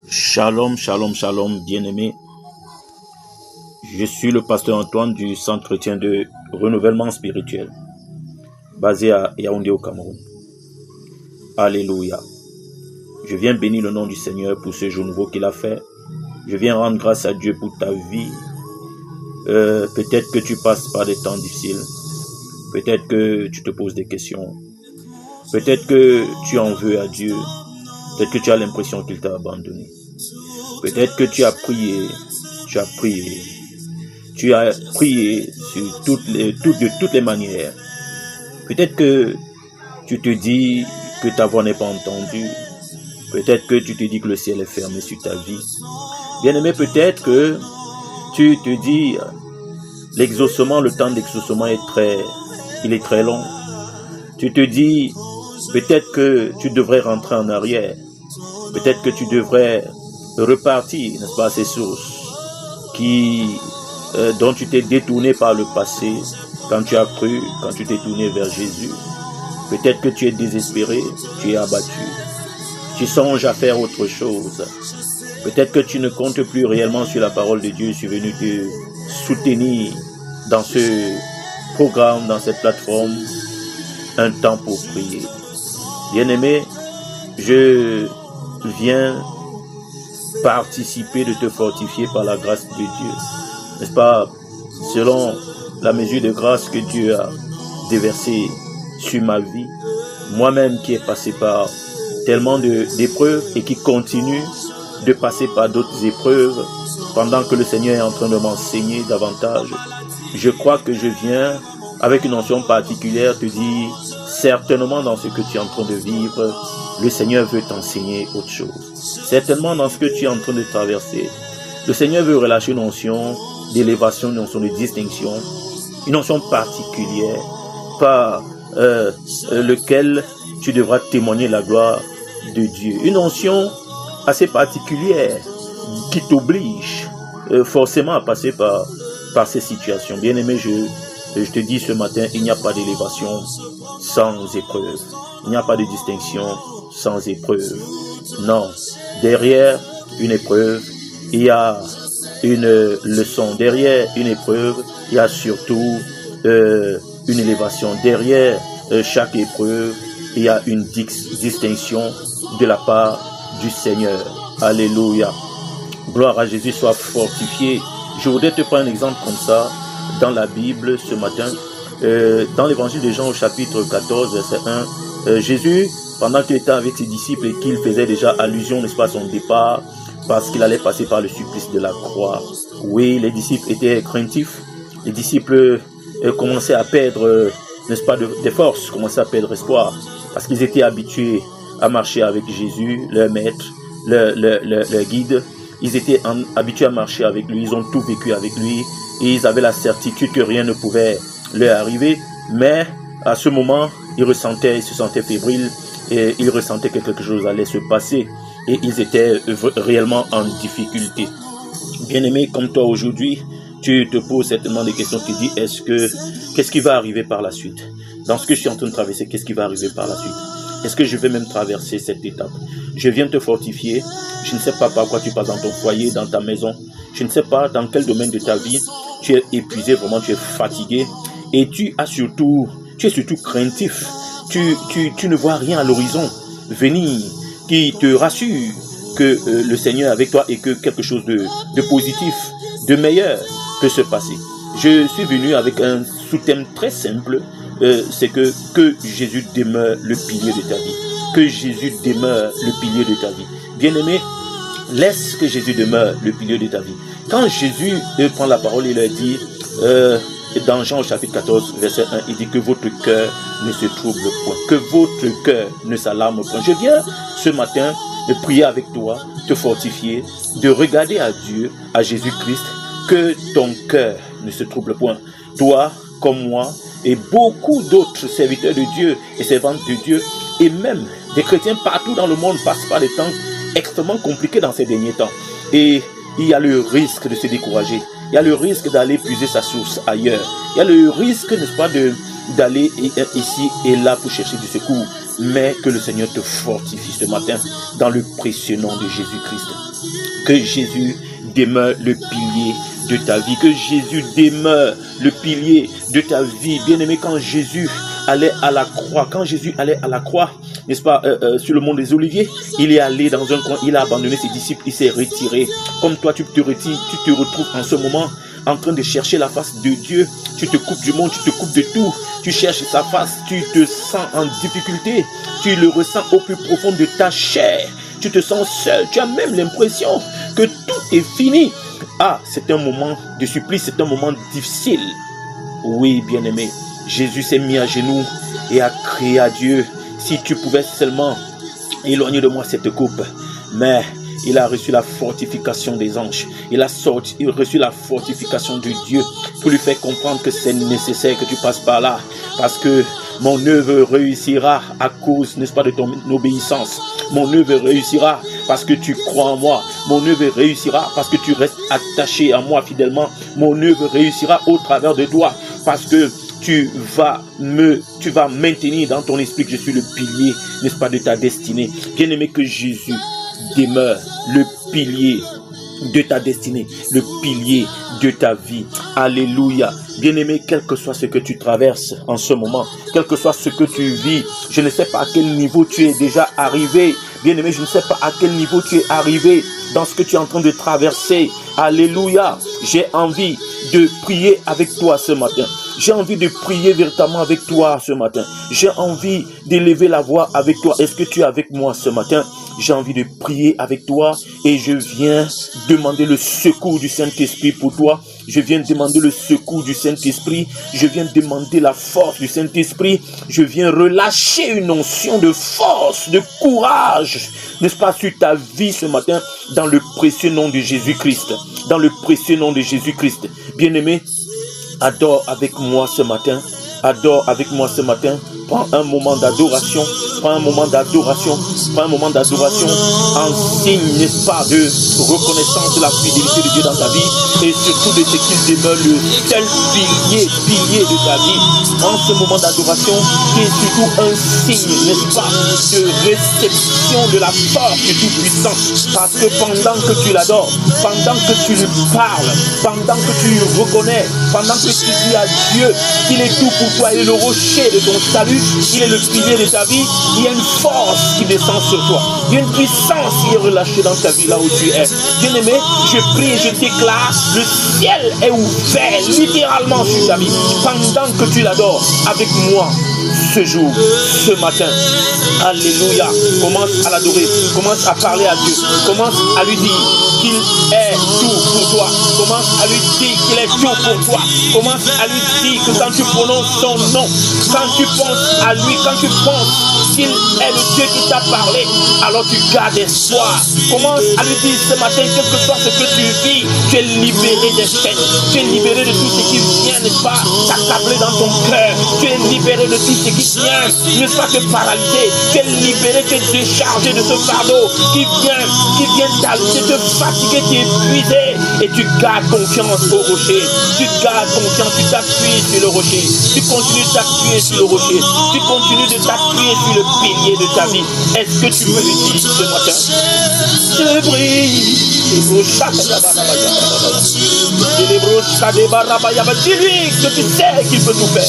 Shalom, shalom, shalom, bien-aimés. Je suis le pasteur Antoine du Centre chrétien de renouvellement spirituel, basé à Yaoundé au Cameroun. Alléluia. Je viens bénir le nom du Seigneur pour ce jour nouveau qu'il a fait. Je viens rendre grâce à Dieu pour ta vie. Peut-être que tu passes par des temps difficiles. Peut-être que tu te poses des questions. Peut-être que tu en veux à Dieu. Peut-être que tu as l'impression qu'il t'a abandonné. Peut-être que tu as prié de toutes les manières. Peut-être que tu te dis que ta voix n'est pas entendue. Peut-être que tu te dis que le ciel est fermé sur ta vie. Bien-aimé, peut-être que tu te dis le temps d'exaucement est très long. Tu te dis peut-être que tu devrais rentrer en arrière. Peut-être que tu devrais repartir, n'est-ce pas, à ces sources dont tu t'es détourné par le passé, quand tu as cru, quand tu t'es tourné vers Jésus. Peut-être que tu es désespéré, tu es abattu. Tu songes à faire autre chose. Peut-être que tu ne comptes plus réellement sur la parole de Dieu. Je suis venu te soutenir dans ce programme, dans cette plateforme, un temps pour prier. Bien-aimé, je viens participer de te fortifier par la grâce de Dieu. N'est-ce pas? Selon la mesure de grâce que Dieu a déversée sur ma vie, moi-même qui ai passé par tellement d'épreuves et qui continue de passer par d'autres épreuves pendant que le Seigneur est en train de m'enseigner davantage, je crois que je viens avec une onction particulière te dire, certainement dans ce que tu es en train de vivre, le Seigneur veut t'enseigner autre chose. Certainement dans ce que tu es en train de traverser, le Seigneur veut relâcher une onction d'élévation, une onction de distinction, une onction particulière par lequel tu devras témoigner la gloire de Dieu. Une onction assez particulière qui t'oblige forcément à passer par ces situations. Bien-aimé, je te dis ce matin, il n'y a pas d'élévation sans épreuve. Il n'y a pas de distinction sans épreuve. Non, derrière une épreuve, il y a une leçon. Derrière une épreuve, il y a surtout une élévation. Derrière chaque épreuve, il y a une distinction de la part du Seigneur. Alléluia. Gloire à Jésus, sois fortifié. Je voudrais te prendre un exemple comme ça dans la Bible ce matin. Dans l'évangile de Jean au chapitre 14, verset 1, Jésus, pendant qu'il était avec ses disciples et qu'il faisait déjà allusion, n'est-ce pas, à son départ, parce qu'il allait passer par le supplice de la croix. Oui, les disciples étaient craintifs. Les disciples commençaient à perdre, n'est-ce pas, des forces, commençaient à perdre espoir, parce qu'ils étaient habitués à marcher avec Jésus, leur maître, leur guide. Ils étaient habitués à marcher avec lui, ils ont tout vécu avec lui, et ils avaient la certitude que rien ne pouvait leur arriver. Mais à ce moment, ils se sentaient fébriles, et ils ressentaient que quelque chose allait se passer, et ils étaient réellement en difficulté. Bien-aimé, comme toi aujourd'hui, tu te poses certainement des questions, tu te dis, qu'est-ce qui va arriver par la suite? Dans ce que je suis en train de traverser, qu'est-ce qui va arriver par la suite? Est-ce que je vais même traverser cette étape? Je viens te fortifier. Je ne sais pas par quoi tu passes dans ton foyer, dans ta maison. Je ne sais pas dans quel domaine de ta vie tu es épuisé, vraiment tu es fatigué. Et tu es surtout craintif. Tu ne vois rien à l'horizon venir qui te rassure que le Seigneur est avec toi et que quelque chose de positif, de meilleur peut se passer. Je suis venu avec un sous-thème très simple. C'est que Jésus demeure le pilier de ta vie. Que Jésus demeure le pilier de ta vie. Bien-aimé, laisse que Jésus demeure le pilier de ta vie. Quand Jésus prend la parole, il a dit, dans Jean au chapitre 14, verset 1, il dit que votre cœur ne se trouble point. Que votre cœur ne s'alarme point. Je viens ce matin de prier avec toi, te fortifier, de regarder à Dieu, à Jésus-Christ, que ton cœur ne se trouble point. Toi, comme moi, et beaucoup d'autres serviteurs de Dieu et servantes de Dieu, et même des chrétiens partout dans le monde passent par des temps extrêmement compliqués dans ces derniers temps. Et il y a le risque de se décourager. Il y a le risque d'aller puiser sa source ailleurs. Il y a le risque, n'est-ce pas, d'aller ici et là pour chercher du secours. Mais que le Seigneur te fortifie ce matin dans le précieux nom de Jésus-Christ. Que Jésus demeure le pilier de ta vie. Que Jésus demeure le pilier de ta vie. Bien-aimé, quand Jésus allait à la croix, n'est-ce pas, sur le mont des Oliviers, il est allé dans un coin, il a abandonné ses disciples, il s'est retiré. Comme toi, tu te retrouves en ce moment en train de chercher la face de Dieu. Tu te coupes du monde, tu te coupes de tout. Tu cherches sa face, tu te sens en difficulté. Tu le ressens au plus profond de ta chair. Tu te sens seul. Tu as même l'impression que tout est fini. Ah, c'est un moment de supplice, c'est un moment difficile. Oui, bien-aimé, Jésus s'est mis à genoux et a crié à Dieu: si tu pouvais seulement éloigner de moi cette coupe. Mais il a reçu la fortification des anges. Il a reçu la fortification de Dieu pour lui faire comprendre que c'est nécessaire que tu passes par là. Parce que mon œuvre réussira à cause, n'est-ce pas, de ton obéissance. Mon œuvre réussira parce que tu crois en moi. Mon œuvre réussira parce que tu restes attaché à moi fidèlement. Mon œuvre réussira au travers de toi parce que tu vas maintenir dans ton esprit que je suis le pilier, n'est-ce pas, de ta destinée. Bien-aimé, que Jésus demeure le pilier de ta destinée, le pilier de ta vie. Alléluia. Bien-aimé, quel que soit ce que tu traverses en ce moment, quel que soit ce que tu vis, je ne sais pas à quel niveau tu es déjà arrivé. Bien-aimé, je ne sais pas à quel niveau tu es arrivé dans ce que tu es en train de traverser. Alléluia. J'ai envie de prier avec toi ce matin. J'ai envie de prier véritablement avec toi ce matin. J'ai envie d'élever la voix avec toi. Est-ce que tu es avec moi ce matin? J'ai envie de prier avec toi et je viens demander le secours du Saint-Esprit pour toi. Je viens demander le secours du Saint-Esprit. Je viens demander la force du Saint-Esprit. Je viens relâcher une onction de force, de courage, n'est-ce pas, sur ta vie ce matin, dans le précieux nom de Jésus-Christ. Dans le précieux nom de Jésus-Christ. Bien-aimé, adore avec moi ce matin. Adore avec moi ce matin. Prends un moment d'adoration. Prends un moment d'adoration. Prends un moment d'adoration en signe, n'est-ce pas, de reconnaissance de la fidélité de Dieu dans ta vie et surtout de ce qu'il demeure le seul pilier de ta vie. En ce moment d'adoration, qui est surtout un signe, n'est-ce pas, de réception de la force du Tout-Puissant. Parce que pendant que tu l'adores, pendant que tu lui parles, pendant que tu lui reconnais, pendant que tu dis à Dieu qu'il est tout pour toi, il est le rocher de ton salut, il est le pilier de ta vie, il y a une force qui descend sur toi. Il y a une puissance qui est relâchée dans ta vie là où tu es. Bien-aimé, je prie et je déclare, le ciel est ouvert littéralement sur ta vie. Pendant que tu l'adores avec moi ce jour, ce matin. Alléluia. Commence à l'adorer. Commence à parler à Dieu. Commence à lui dire qu'il est tout pour toi. Commence à lui dire qu'il est tout pour toi. Commence à lui dire que quand tu prononces son nom, quand tu penses à lui, quand tu penses qu'il est le Dieu qui t'a parlé, alors tu gardes espoir. Commence à lui dire ce matin, quel que soit ce que tu vis, tu es libéré des peines. Tu es libéré de tout ce qui vient, n'est-ce pas, t'accabler dans ton cœur. Tu es libéré de tout ce qui vient, n'est-ce pas, te paralyser. Tu es libéré, tu es déchargé de ce fardeau qui vient te fatiguer, t'épuiser. Et tu gardes confiance au rocher. Tu gardes confiance, tu t'appuies sur le rocher. Tu continues de t'appuyer sur le rocher. Tu continues de t'appuyer sur le pilier de ta vie. Est-ce que tu peux le dire ce matin? Je brille. Dis-lui que tu sais qu'il peut tout faire.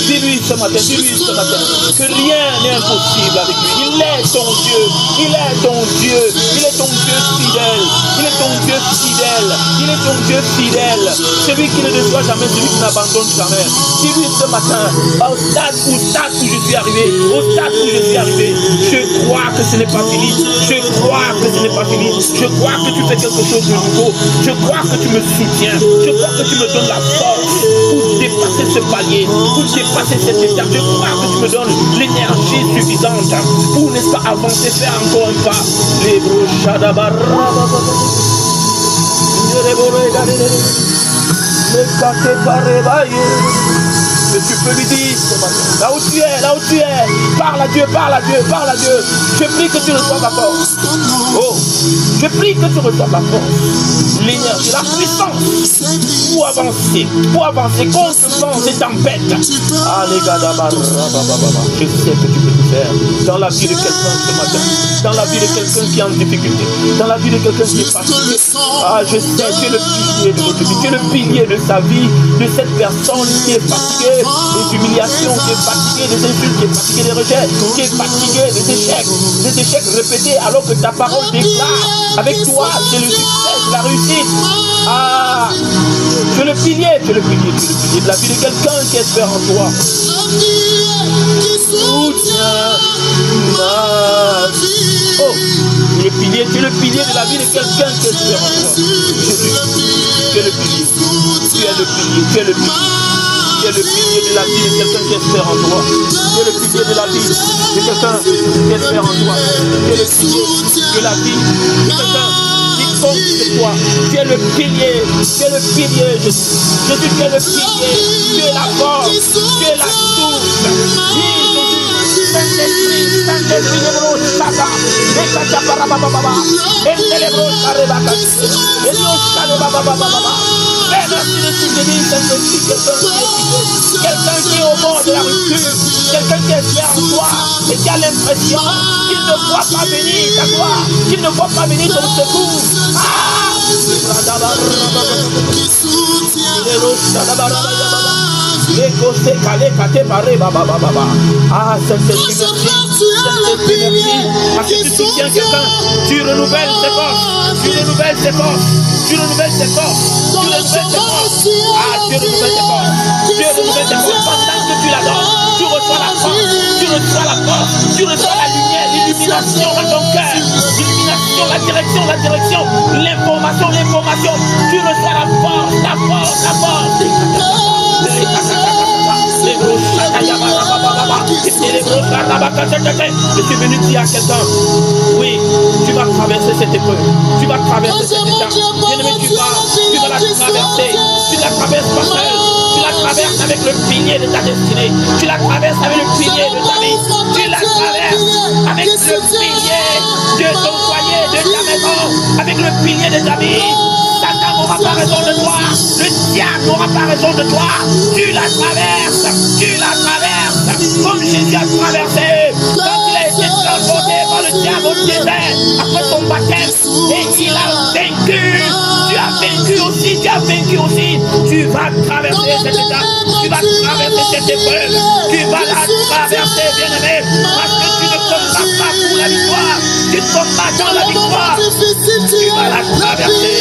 Dis-lui ce matin, que rien n'est impossible avec lui. Il est ton Dieu, il est ton Dieu, il est ton Dieu fidèle, il est ton Dieu fidèle, il est ton Dieu fidèle, celui qui ne déçoit jamais, celui qui n'abandonne jamais. Dis-lui ce matin, au stade où je suis arrivé, je crois que ce n'est pas fini, je crois que ce n'est pas fini, je crois que tu fais quelque chose de nouveau, je crois que tu me soutiens, je crois que tu me donnes la force pour dépasser ce palier, pour dépasser cette étape. Je crois que tu me donnes l'énergie suffisante pour, n'est-ce pas, avancer, faire encore un pas. Les que tu peux lui dire ce matin, là où tu es, parle à Dieu. Je prie que tu reçoives la force. Oh, je prie que tu reçoives la force, l'énergie, la puissance pour avancer contre vents et tempêtes. Allez, je sais que tu peux. faire dans la vie de quelqu'un ce matin, dans la vie de quelqu'un qui est en difficulté, dans la vie de quelqu'un qui est fatigué. Ah, je sais, tu es le pilier de votre vie, tu es le pilier de sa vie, de cette personne qui est fatiguée des humiliations, qui est fatiguée des insultes, qui est fatiguée des rejets, qui est fatiguée des échecs répétés, alors que ta parole déclare avec toi, c'est le succès, c'est la réussite. Ah, tu es le pilier, tu es le pilier de la vie de quelqu'un qui espère en toi. Soutiens ma vie. Oh, tu es le pilier de la vie de quelqu'un qui espère en toi. Jésus, tu es le pilier, tu es le pilier, tu es le pilier. Tu es le pilier de la vie de quelqu'un qui espère en toi. Tu es le pilier de la vie de quelqu'un qui espère en toi. Tu es le pilier de la vie de quelqu'un qui compte sur toi. Tu es le pilier, Jésus. Jésus, tu es le pilier, tu es la force, tu es la source. Saint-Esprit, quelqu'un qui est au bord de la rupture, quelqu'un qui espère en toi et qui a l'impression qu'il ne voit pas venir ta gloire, qu'il ne voit pas venir ton secours. Ah, Saint-Esprit, merci. Parce que tu soutiens quelqu'un, tu renouvelles ses forces, tu renouvelles ses forces, tu renouvelles ses forces, tu renouvelles ses forces. Ah, tu renouvelles ses forces, tu renouvelles ses forces. Pendant que tu l'adores, tu reçois la force, tu reçois la force, tu reçois la lumière, l'illumination dans ton cœur, l'illumination, la direction, l'information. Tu reçois la force. Je suis venu dire à quelqu'un, oui, tu vas traverser cette épreuve, tu vas traverser cette étape. Bien-aimé, tu vas la traverser. Tu la traverses pas seul, tu la traverses avec le pilier de ta destinée, tu la traverses avec le pilier de ta vie, tu la traverses avec le pilier de ton foyer, de ta maison, avec le pilier de ta vie. Satan n'aura pas raison de toi, le diable n'aura pas raison de toi, tu la traverses, comme Jésus a traversé, quand il a été transporté par le diable au désert, après son baptême, et il a vaincu, tu as vaincu aussi, tu vas traverser cette étape, tu vas traverser cette épreuve, tu vas la traverser, bien-aimé, parce que tu ne combats pas pour la victoire, tu combats dans la victoire, tu vas la traverser,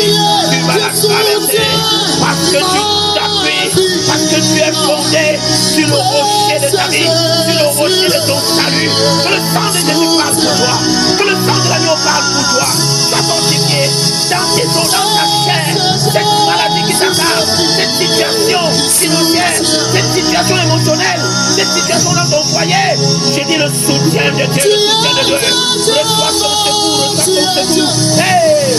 parce que tu t'appuies, parce que tu es fondé sur le rocher de ta vie, sur le rocher de ton salut, que le sang de Jésus parle pour toi, que le sang de l'agneau parle pour toi, sois fortifié dans tes os, dans ta chair, cette maladie qui t'attarde, cette situation financière, cette situation émotionnelle, cette situation dans ton foyer, j'ai dit le soutien de Dieu, reçois ton secours, hey!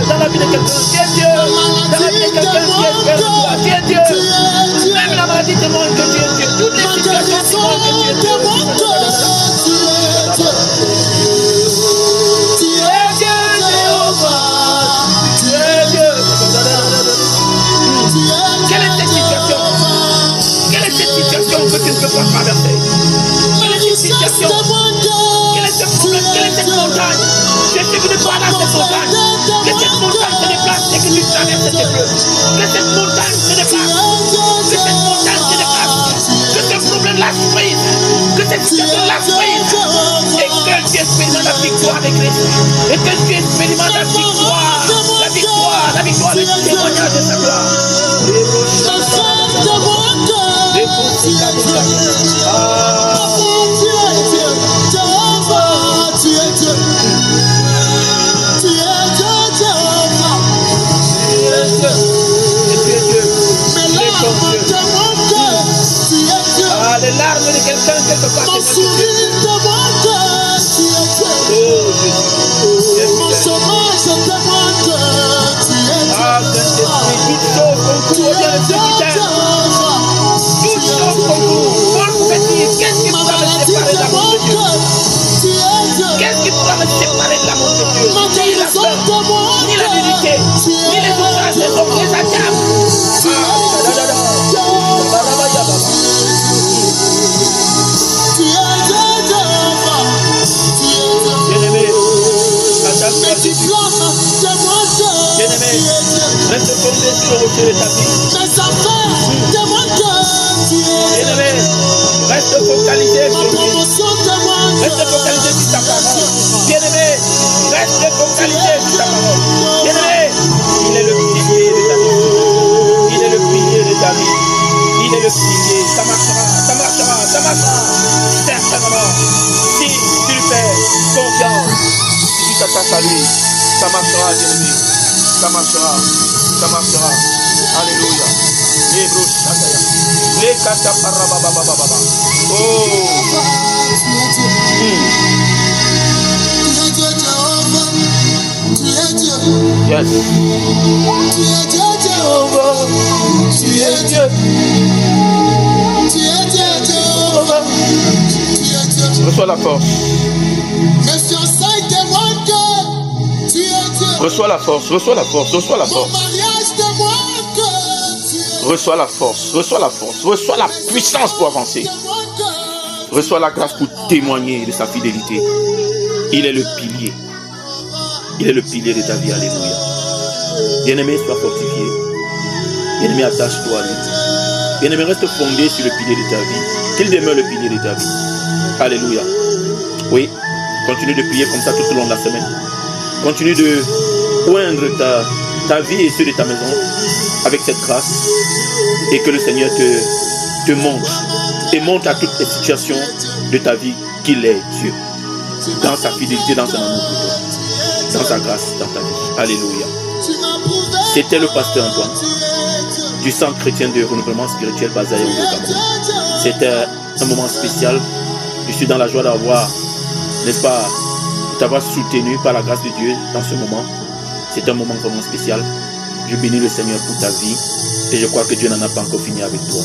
Dans la vie de quelqu'un qui espère toi, tu es Dieu. Même la maladie témoigne que tu es Dieu. Toutes les situations témoignent que tu es Dieu. Quelle est cette situation? Quelle est cette situation que tu ne peux pas traverser? Quelle est cette situation? Quel est ce problème? Quelle est cette montagne? Je suis venu voir là cette montagne. Que cette montagne se déplace et que tu traverses cette épreuve. Que cette montagne se déplace. Que cette montagne se déplace. Que ce problème lâche prise. Que cette situation lâche prise. Et que tu expérimentes la victoire avec Christ. Et que tu expérimentes la victoire. La victoire, le témoignage de sa gloire. Les larmes de quelqu'un quelque part. Oh Jésus. Ah, Saint-Esprit, toutes choses concourent au bien de ceux qui t'aiment. Toutes choses concourent. Qu'est-ce qui pourra me séparer de l'amour de Dieu? le rocher de ta vie. Mes affaires témoignent que tu es. Bien-aimé, reste focalisé Ma sur lui. promotion témoigne Reste focalisé sur ta parole. Bien-aimé, reste focalisé sur ta parole. Bien-aimé, il est le pilier de ta vie. Il est le pilier de ta vie. Il est le pilier. Ça marchera, ça marchera, ça marchera. Certainement. Si tu lui fais confiance, si tu t'attaches à lui, ça marchera, bien-aimé. Ça marchera, ça marchera. Alléluia. Lebro Shataya. Le kata parababababa. Oh. Yes. Tu es Dieu, Jéhovah. Tu es Dieu. Tu es Dieu, Jéhovah. Tu es Dieu. Reçois la force. Mes fiançailles témoignent que tu es Dieu. Reçois la force, reçois la force, reçois la Mon force. mariage témoigne que tu es Dieu. Reçois la force, reçois la force, reçois la puissance pour avancer. Témoigne que Reçois la grâce pour témoigner de sa fidélité. Il est le pilier. Il est le pilier de ta vie, alléluia. Bien-aimé, sois fortifié. Bien-aimé, attache-toi à lui. Bien-aimé, reste fondé sur le pilier de ta vie. Qu'il demeure le pilier de ta vie. Alléluia. Oui, continue de prier comme ça tout au long de la semaine. Continue de oindre ta vie et ceux de ta maison avec cette grâce. Et que le Seigneur te montre. Et montre à toutes les situations de ta vie qu'il est Dieu. Dans sa fidélité, dans son amour pour toi. Dans sa grâce, dans ta vie. Alléluia. C'était le pasteur Antoine du Centre chrétien de renouvellement spirituel basé à Yaoundé, au Cameroun. C'était un moment spécial. Je suis dans la joie d'avoir, n'est-ce pas, t'avoir soutenu par la grâce de Dieu dans ce moment. C'est un moment vraiment spécial. Je bénis le Seigneur pour ta vie et je crois que Dieu n'en a pas encore fini avec toi.